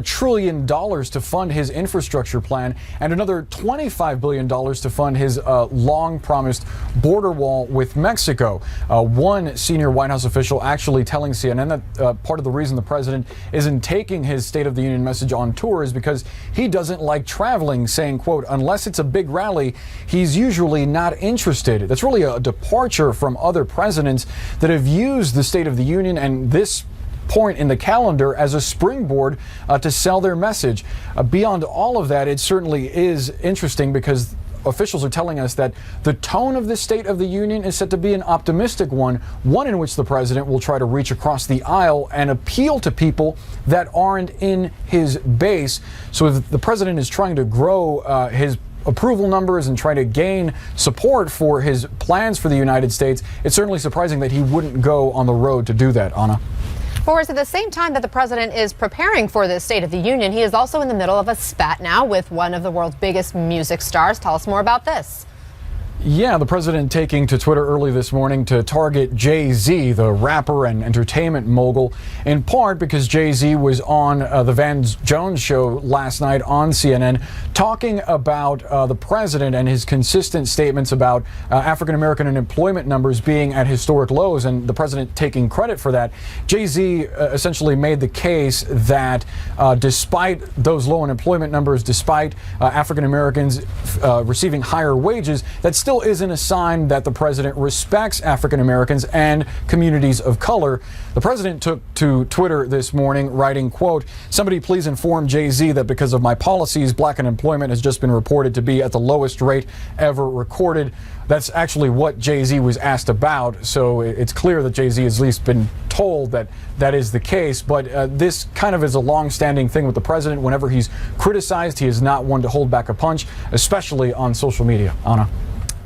$1 trillion to fund his infrastructure plan and another $25 billion to fund his long-promised border wall with Mexico. One senior White House official actually telling CNN that part of the reason the president isn't taking his State of the Union message on tour is because he doesn't like traveling, saying, quote, unless it's a big rally, he's usually not interested. That's really a departure from other presidents that have used the State of the Union and this point in the calendar as a springboard to sell their message. Beyond all of that, it certainly is interesting because officials are telling us that the tone of the State of the Union is set to be an optimistic one in which the president will try to reach across the aisle and appeal to people that aren't in his base. So if the president is trying to grow his approval numbers and try to gain support for his plans for the United States, it's certainly surprising that he wouldn't go on the road to do that, Anna. Whereas at the same time that the president is preparing for this State of the Union, he is also in the middle of a spat now with one of the world's biggest music stars. Tell us more about this. Yeah, the president taking to Twitter early this morning to target Jay-Z, the rapper and entertainment mogul, in part because Jay-Z was on the Van Jones show last night on CNN talking about the president and his consistent statements about African-American unemployment numbers being at historic lows, and the president taking credit for that. Jay-Z essentially made the case that despite those low unemployment numbers, despite African-Americans receiving higher wages, that still isn't a sign that the president respects African Americans and communities of color. The president took to Twitter this morning writing, quote, somebody please inform Jay-Z that because of my policies, black unemployment has just been reported to be at the lowest rate ever recorded. That's actually what Jay-Z was asked about, so it's clear that Jay-Z has at least been told that that is the case. But this kind of is a long-standing thing with the president. Whenever he's criticized, he is not one to hold back a punch, especially on social media. Anna.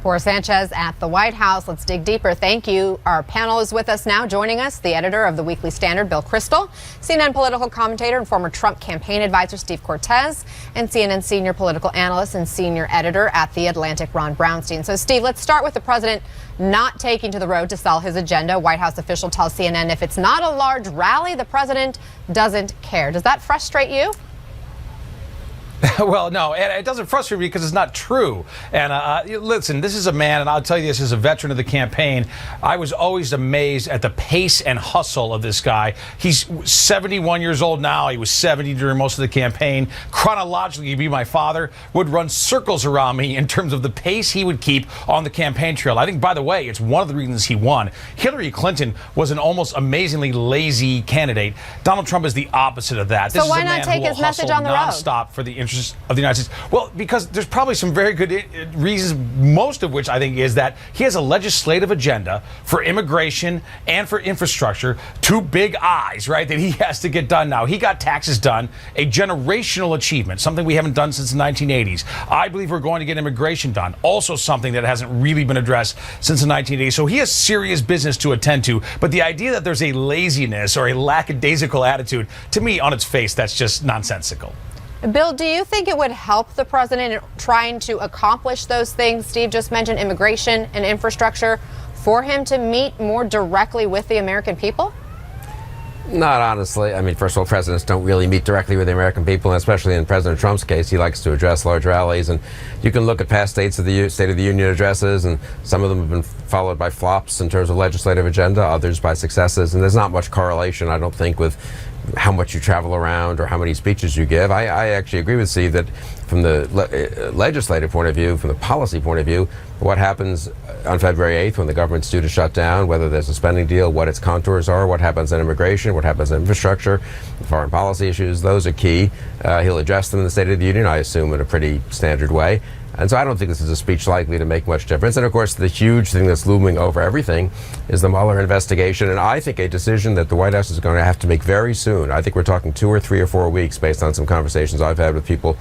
For Sanchez at the White House, let's dig deeper. Thank you. Our panel is with us now. Joining us, the editor of the Weekly Standard, Bill Kristol, CNN political commentator and former Trump campaign advisor, Steve Cortes, and CNN senior political analyst and senior editor at The Atlantic, Ron Brownstein. So, Steve, let's start with the president not taking to the road to sell his agenda. White House official tells CNN if it's not a large rally, the president doesn't care. Does that frustrate you? Well, no, and it doesn't frustrate me because it's not true. And listen, this is a man, and I'll tell you this as a veteran of the campaign, I was always amazed at the pace and hustle of this guy. He's 71 years old now. He was 70 during most of the campaign. Chronologically, he'd be my father, would run circles around me in terms of the pace he would keep on the campaign trail. I think, by the way, it's one of the reasons he won. Hillary Clinton was an almost amazingly lazy candidate. Donald Trump is the opposite of that. So why not take his message on the road? Nonstop for the interests of the United States. Well, because there's probably some very good reasons, most of which I think is that he has a legislative agenda for immigration and for infrastructure, two big I's, right, that he has to get done now. He got taxes done, a generational achievement, something we haven't done since the 1980s. I believe we're going to get immigration done, also something that hasn't really been addressed since the 1980s. So he has serious business to attend to. But the idea that there's a laziness or a lackadaisical attitude, to me, on its face, that's just nonsensical. Bill, do you think it would help the president in trying to accomplish those things Steve just mentioned, immigration and infrastructure, for him to meet more directly with the American people? Not honestly. I mean, first of all, presidents don't really meet directly with the American people, and especially in President Trump's case, he likes to address large rallies. And you can look at past State of the Union addresses, and some of them have been followed by flops in terms of legislative agenda, others by successes. And there's not much correlation, I don't think, with how much you travel around or how many speeches you give. I actually agree with Steve that from the legislative point of view, from the policy point of view, what happens on February 8th when the government's due to shut down, whether there's a spending deal, what its contours are, what happens in immigration, what happens in infrastructure, foreign policy issues, those are key. He'll address them in the State of the Union, I assume, in a pretty standard way. And so I don't think this is a speech likely to make much difference. And of course, the huge thing that's looming over everything is the Mueller investigation. And I think a decision that the White House is going to have to make very soon. I think we're talking 2 or 3 or 4 weeks based on some conversations I've had with people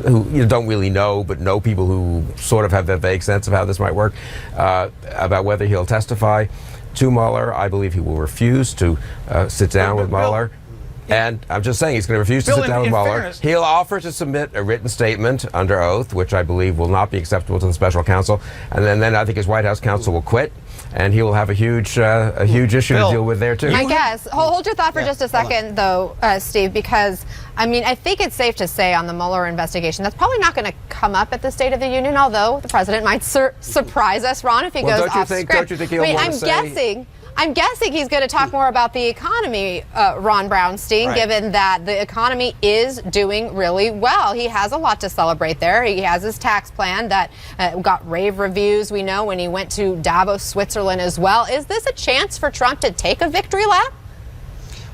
who don't really know, but know people who sort of have a vague sense of how this might work, about whether he'll testify to Mueller. I believe he will refuse to sit down with Mueller. And I'm just saying he's going to refuse to sit down with Mueller. He'll offer to submit a written statement under oath, which I believe will not be acceptable to the special counsel. And then I think his White House counsel will quit. and he will have a huge issue Bill, to deal with there too. I guess. Hold your thought for just a second, though, Steve, because, I mean, I think it's safe to say on the Mueller investigation, that's probably not going to come up at the State of the Union, although the president might surprise us, Ron, if he goes off script. Don't you think he'll want to say... I'm guessing he's going to talk more about the economy, Ron Brownstein, given that the economy is doing really well. He has a lot to celebrate there. He has his tax plan that got rave reviews, we know, when he went to Davos, Switzerland as well. Is this a chance for Trump to take a victory lap?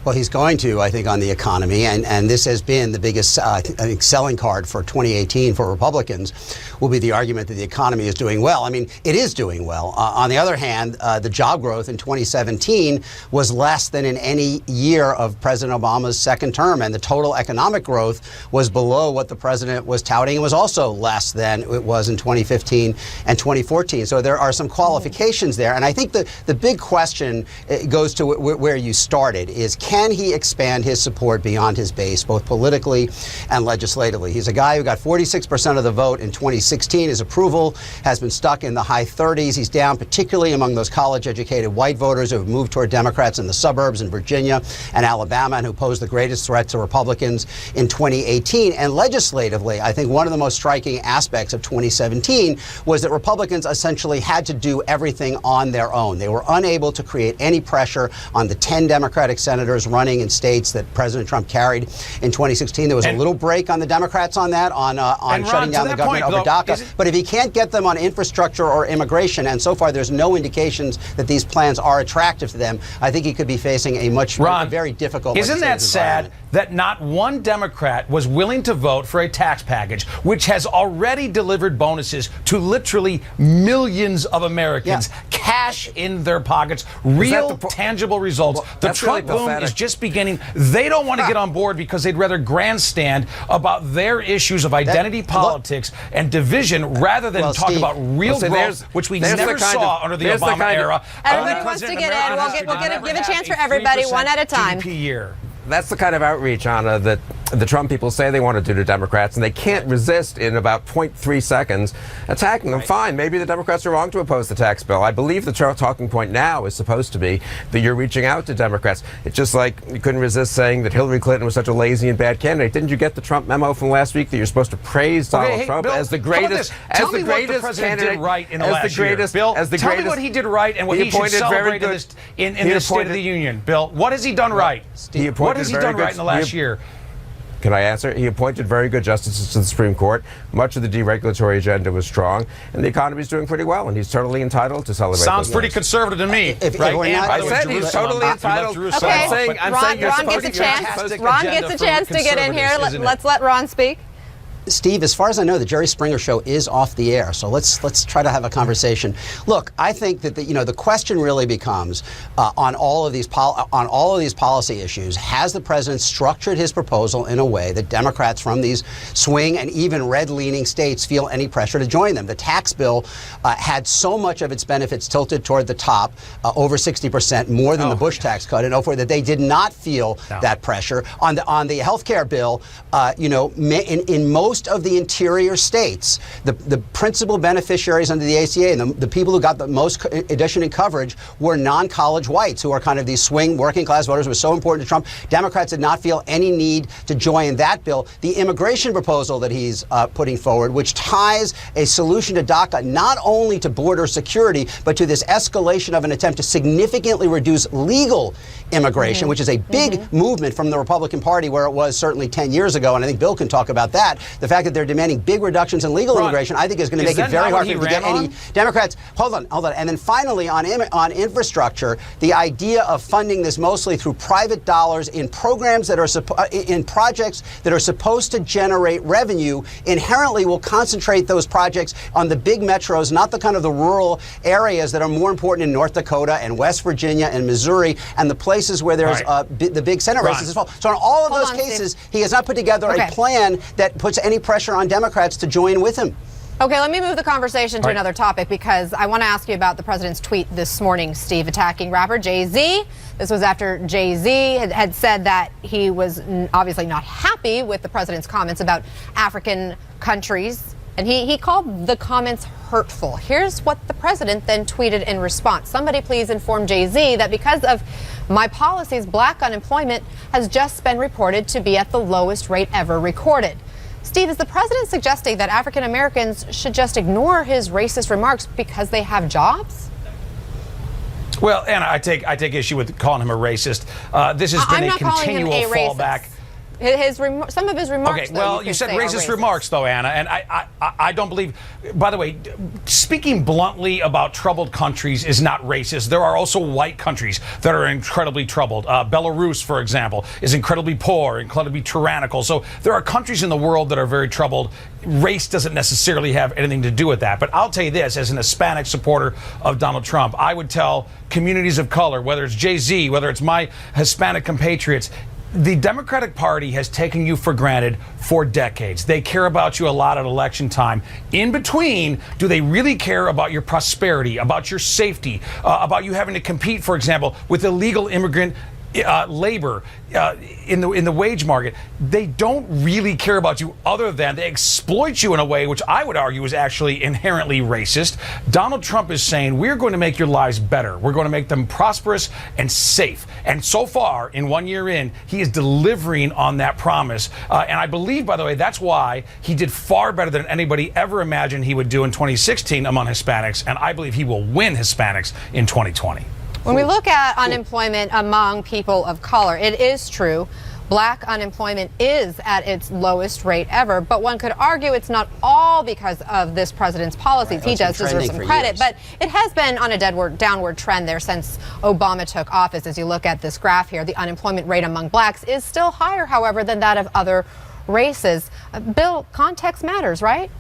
Well, he's going to, I think, on the economy, and this has been the biggest, I think, selling card for 2018 for Republicans, will be the argument that the economy is doing well. I mean, it is doing well. On the other hand, the job growth in 2017 was less than in any year of President Obama's second term, and the total economic growth was below what the president was touting. It was also less than it was in 2015 and 2014. So there are some qualifications there, and I think the big question goes to where you started, is can he expand his support beyond his base, both politically and legislatively? He's a guy who got 46% of the vote in 2016. His approval has been stuck in the high 30s. He's down particularly among those college-educated white voters who have moved toward Democrats in the suburbs in Virginia and Alabama, and who pose the greatest threat to Republicans in 2018. And legislatively, I think one of the most striking aspects of 2017 was that Republicans essentially had to do everything on their own. They were unable to create any pressure on the 10 Democratic senators running in states that President Trump carried in 2016. There was a little break on the Democrats on that, on shutting down the government over DACA. But if he can't get them on infrastructure or immigration, and so far there's no indications that these plans are attractive to them, I think he could be facing a very difficult. Isn't that sad that not one Democrat was willing to vote for a tax package which has already delivered bonuses to literally millions of Americans, cash in their pockets, real tangible results? Well, the Trump boom is just beginning. They don't want to get on board because they'd rather grandstand about their issues of identity politics and division rather than talk about real growth, which we never saw under the Obama era. Everybody wants to get in. We'll give a chance for everybody, one at a time. GDP year. That's the kind of outreach, Anna, that the Trump people say they want to do to Democrats, and they can't resist in about 0.3 seconds attacking them. Fine, maybe the Democrats are wrong to oppose the tax bill. I believe the talking point now is supposed to be that you're reaching out to Democrats. It's just like you couldn't resist saying that Hillary Clinton was such a lazy and bad candidate. Didn't you get the Trump memo from last week that you're supposed to praise Donald Trump Bill, as the greatest, tell me what the president did right in the last year. Bill, tell me what he did right and what he should celebrate in this State of the Union. Bill, what has he done right? What has he done right in the last year? Can I answer? He appointed very good justices to the Supreme Court. Much of the deregulatory agenda was strong, and the economy is doing pretty well, and he's totally entitled to celebrate. Sounds pretty conservative to me. I said he's totally entitled. Okay, Ron gets a chance. Ron gets a chance to get in here. Let's let Ron speak. Steve, as far as I know, the Jerry Springer Show is off the air, so let's try to have a conversation. Look, I think that the question really becomes on all of these policy issues: has the president structured his proposal in a way that Democrats from these swing and even red-leaning states feel any pressure to join them? The tax bill had so much of its benefits tilted toward the top, over 60%, more than the Bush tax cut, and that they did not feel that pressure. On the health care bill, in most of the interior states, the principal beneficiaries under the ACA and the people who got the most addition and coverage were non-college whites, who are kind of these swing working class voters. It was so important to Trump. Democrats did not feel any need to join that bill. The immigration proposal that he's putting forward, which ties a solution to DACA not only to border security, but to this escalation of an attempt to significantly reduce legal immigration, which is a big movement from the Republican Party, where it was certainly 10 years ago, and I think Bill can talk about that. The fact that they're demanding big reductions in legal immigration, I think, is going to make it very hard for them to get any Democrats. Hold on. And then finally, on infrastructure, the idea of funding this mostly through private dollars in programs that are in projects that are supposed to generate revenue inherently will concentrate those projects on the big metros, not the kind of the rural areas that are more important in North Dakota and West Virginia and Missouri and the places where there's the big Senate races as well. So in all of those cases, he has not put together a plan that puts any pressure on Democrats to join with him. Okay, let me move the conversation to another topic, because I want to ask you about the president's tweet this morning, Steve, attacking rapper Jay-Z. This was after Jay-Z had said that he was obviously not happy with the president's comments about African countries And he called the comments hurtful. Here's what the president then tweeted in response. Somebody please inform Jay-Z that because of my policies, black unemployment has just been reported to be at the lowest rate ever recorded. Steve, is the president suggesting that African Americans should just ignore his racist remarks because they have jobs? Well, Anna, I take issue with calling him a racist. This has been a continual fallback. Some of his remarks. Okay, well, you said racist remarks, though, Anna, and I don't believe. By the way, speaking bluntly about troubled countries is not racist. There are also white countries that are incredibly troubled. Belarus, for example, is incredibly poor, incredibly tyrannical. So there are countries in the world that are very troubled. Race doesn't necessarily have anything to do with that. But I'll tell you this, as an Hispanic supporter of Donald Trump, I would tell communities of color, whether it's Jay-Z, whether it's my Hispanic compatriots, the Democratic Party has taken you for granted for decades. They care about you a lot at election time. In between, do they really care about your prosperity, about your safety, about you having to compete, for example, with illegal immigrant labor in the wage market? They don't really care about you other than they exploit you in a way which I would argue is actually inherently racist. Donald Trump is saying we're going to make your lives better. We're going to make them prosperous and safe. And so far, in 1 year in, he is delivering on that promise. And I believe, by the way, that's why he did far better than anybody ever imagined he would do in 2016 among Hispanics. And I believe he will win Hispanics in 2020. When we look at unemployment among people of color, it is true. Black unemployment is at its lowest rate ever, but one could argue it's not all because of this president's policies. He does deserve some credit, but it has been on a downward trend there since Obama took office. As you look at this graph here, the unemployment rate among blacks is still higher, however, than that of other races. Bill, context matters, right?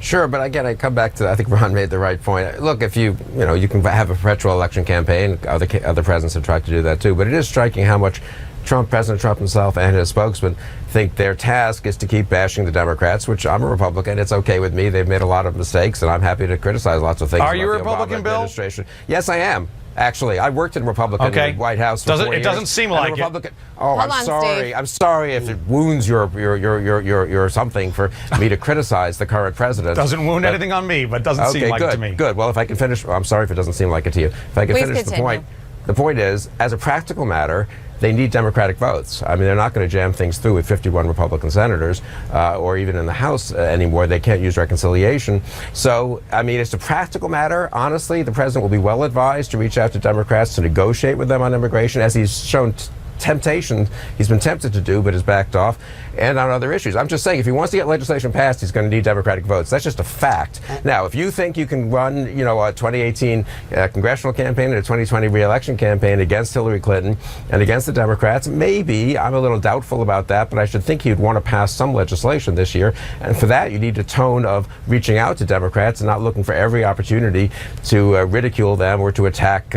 Sure, but again, I come back to, I think Ron made the right point. Look, if you can have a perpetual election campaign, other presidents have tried to do that too, but it is striking how much President Trump himself and his spokesman think their task is to keep bashing the Democrats, which I'm a Republican. It's okay with me. They've made a lot of mistakes, and I'm happy to criticize lots of things. Are you a about Republican, the Obama administration. Yes, I am. Actually, I worked in Republican in the White House for 4 years. It doesn't seem like Republican, it. Oh, Hold I'm on, sorry. Steve. I'm sorry if it wounds your something for me to criticize the current president. Doesn't wound anything on me, but doesn't seem like it to me. Good. Well, if I can finish, I'm sorry if it doesn't seem like it to you. If I can Please finish continue. the point is, as a practical matter, they need Democratic votes. I mean, they're not going to jam things through with 51 Republican senators, or even in the House anymore. They can't use reconciliation. So, I mean, it's a practical matter. Honestly, the president will be well advised to reach out to Democrats to negotiate with them on immigration, as he's shown temptation. He's been tempted to do, but has backed off, and on other issues. I'm just saying, if he wants to get legislation passed, he's going to need Democratic votes. That's just a fact. Now, if you think you can run, a 2018 congressional campaign and a 2020 re-election campaign against Hillary Clinton and against the Democrats, maybe. I'm a little doubtful about that, but I should think he'd want to pass some legislation this year. And for that, you need a tone of reaching out to Democrats and not looking for every opportunity to ridicule them or to attack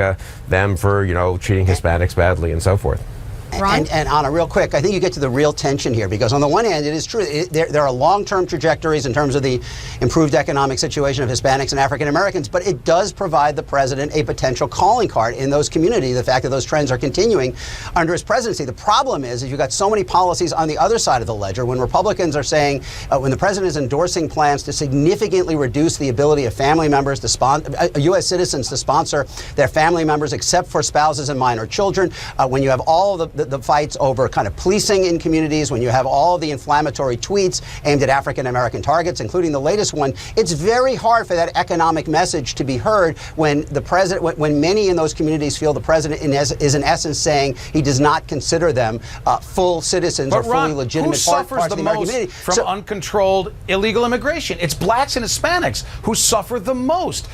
them for, treating Hispanics badly and so forth. Ron? And Anna, real quick, I think you get to the real tension here, because on the one hand, it is true, there are long-term trajectories in terms of the improved economic situation of Hispanics and African Americans, but it does provide the president a potential calling card in those communities, the fact that those trends are continuing under his presidency. The problem is you've got so many policies on the other side of the ledger. When Republicans are saying, when the president is endorsing plans to significantly reduce the ability of family members to U.S. citizens to sponsor their family members except for spouses and minor children, when you have all the fights over kind of policing in communities, when you have all the inflammatory tweets aimed at African American targets, including the latest one, it's very hard for that economic message to be heard when the president, when many in those communities feel the president is in essence saying he does not consider them full citizens or fully legitimate parts of the American community. From uncontrolled illegal immigration? It's blacks and Hispanics who suffer the most.